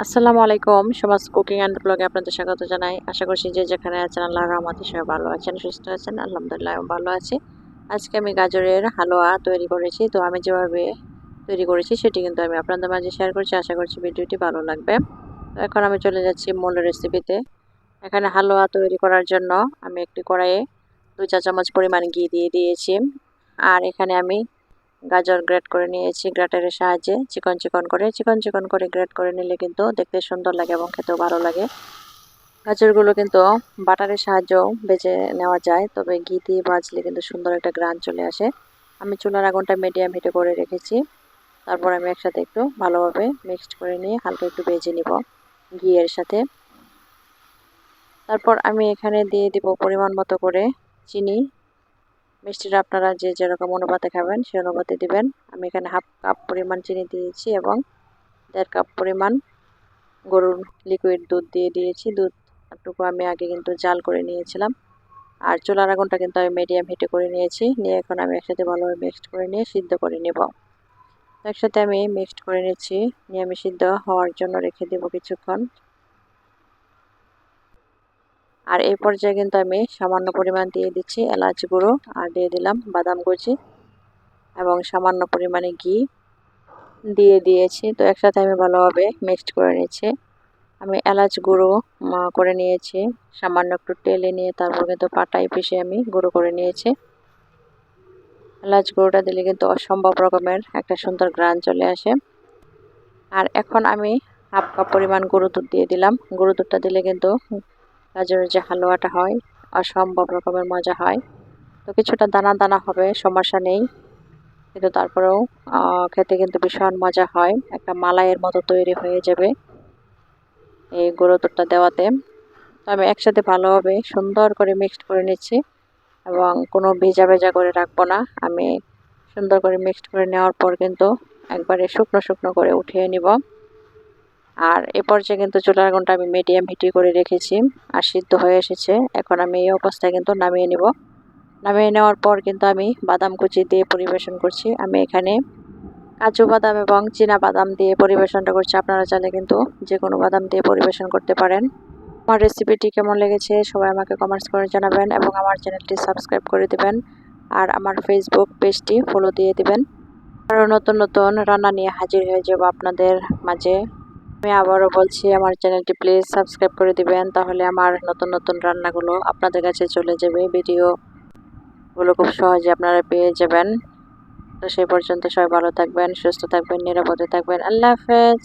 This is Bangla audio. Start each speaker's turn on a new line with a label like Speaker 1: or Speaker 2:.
Speaker 1: আসসালামু আলাইকুম। সমাজ কুকিং অ্যান্ড ব্লগে আপনাদের স্বাগত জানাই। আশা করছি যে যেখানে আছেন আল্লাহর রহমতে সবাই ভালো আছেন, সুস্থ আছেন। আলহামদুলিল্লাহ আমি ভালো আছি। আজকে আমি গাজরের হালুয়া তৈরি করেছি। তো আমি যেভাবে তৈরি করেছি সেটি কিন্তু আমি আপনাদের মাঝে শেয়ার করছি। আশা করছি ভিডিওটি ভালো লাগবে। তো এখন আমি চলে যাচ্ছি মূল রেসিপিতে। এখানে হালুয়া তৈরি করার জন্য আমি একটি কড়াইয়ে 2 চা চামচ পরিমাণ ঘি দিয়ে দিয়েছি। আর এখানে আমি গাজর গ্রেট করে নিয়েছি গ্রেটারের সাহায্যে চিকন করে গ্রেট করে নিলে কিন্তু দেখতে সুন্দর লাগে এবং খেতেও ভালো লাগে। গাজরগুলো কিন্তু বাটারের সাহায্যেও ভেজে নেওয়া যায়, তবে ঘি দিয়ে ভাজলে কিন্তু সুন্দর একটা গ্রান চলে আসে। আমি চুলার আগুনটা মিডিয়াম হিটে করে রেখেছি। তারপর আমি একসাথে একটু ভালোভাবে মিক্সড করে নিয়ে হালকা একটু ভেজে নিব ঘিয়ের সাথে। তারপর আমি এখানে দিয়ে দিব পরিমাণ মতো করে চিনি। মিষ্টিটা আপনারা যে যেরকম অনুপাতে খাবেন সেই অনুপাতে দিবেন। আমি এখানে হাফ কাপ পরিমাণ চিনি দিয়েছি এবং 1.5 কাপ পরিমাণ গরুর লিকুইড দুধ দিয়ে দিয়েছি। দুধটুকু আমি আগে কিন্তু জাল করে নিয়েছিলাম। আর চুলার আগুনটা কিন্তু আমি মিডিয়াম হিটে করে নিয়েছি। নিয়ে এখন আমি একসাথে ভালোভাবে মিক্সড করে নিয়ে সিদ্ধ করে নেব। একসাথে আমি মিক্সড করে নিচ্ছি, নিয়ে আমি সিদ্ধ হওয়ার জন্য রেখে দেব কিছুক্ষণ। আর এই পর্যায়ে কিন্তু আমি সামান্য পরিমাণ দিয়ে দিচ্ছি এলাচ গুঁড়ো, আর দিয়ে দিলাম বাদাম কুচি এবং সামান্য পরিমাণে ঘি দিয়ে দিয়েছি। তো একসাথে আমি ভালোভাবে মিক্সড করে নিচ্ছি। আমি এলাচ গুঁড়ো করে নিয়েছি, সামান্য একটু টেলে নিয়ে তারপর কিন্তু পাটায় পিষে আমি গুঁড়ো করে নিয়েছি। এলাচ গুঁড়োটা দিলে কিন্তু অসম্ভব রকমের একটা সুন্দর গ্রান চলে আসে। আর এখন আমি হাফ কাপ পরিমাণ গুঁড়ো দুধ দিয়ে দিলাম। গুঁড়ো দুধটা দিলে কিন্তু গাজরের যে হালুয়াটা হয় অসম্ভব রকমের মজা হয়। তো কিছুটা দানা দানা হবে, সমস্যা নেই, কিন্তু তারপরেও খেতে কিন্তু ভীষণ মজা হয়। একটা মালাইয়ের মতো তৈরি হয়ে যাবে এই গুঁড়ো দুধটা দেওয়াতে। তো আমি একসাথে ভালোভাবে সুন্দর করে মিক্সড করে নিচ্ছি এবং কোনো ভেজা ভেজা করে রাখবো না। আমি সুন্দর করে মিক্সড করে নেওয়ার পর কিন্তু একবারে শুকনো শুকনো করে উঠিয়ে নিব। আর এ পর্যায়ে কিন্তু চুলার আগুনটা আমি মিডিয়াম হিটে করে রেখেছি আর সিদ্ধ হয়ে এসেছে। এখন আমি এই অবস্থায় কিন্তু নামিয়ে নিব। নামিয়ে নেওয়ার পর কিন্তু আমি বাদাম কুচি দিয়ে পরিবেশন করছি। আমি এখানে কাজু বাদাম এবং চীনা বাদাম দিয়ে পরিবেশনটা করছি। আপনারা চাইলে কিন্তু যে কোনো বাদাম দিয়ে পরিবেশন করতে পারেন। আমার রেসিপিটি কেমন লেগেছে সবাই আমাকে কমেন্টস করে জানাবেন এবং আমার চ্যানেলটি সাবস্ক্রাইব করে দিবেন। আর আমার ফেসবুক পেজটি ফলো দিয়ে দিবেন। আরও নতুন নতুন রান্না নিয়ে হাজির হয়ে যাব আপনাদের মাঝে। আমি আবারও বলছি, আমার চ্যানেলটি প্লিজ সাবস্ক্রাইব করে দিবেন, তাহলে আমার নতুন নতুন রান্নাগুলো আপনাদের কাছে চলে যাবে। ভিডিওগুলো খুব সহজে আপনারা পেয়ে যাবেন। তো সেই পর্যন্ত সবাই ভালো থাকবেন, সুস্থ থাকবেন, নিরাপদে থাকবেন। আল্লাহ হাফেজ।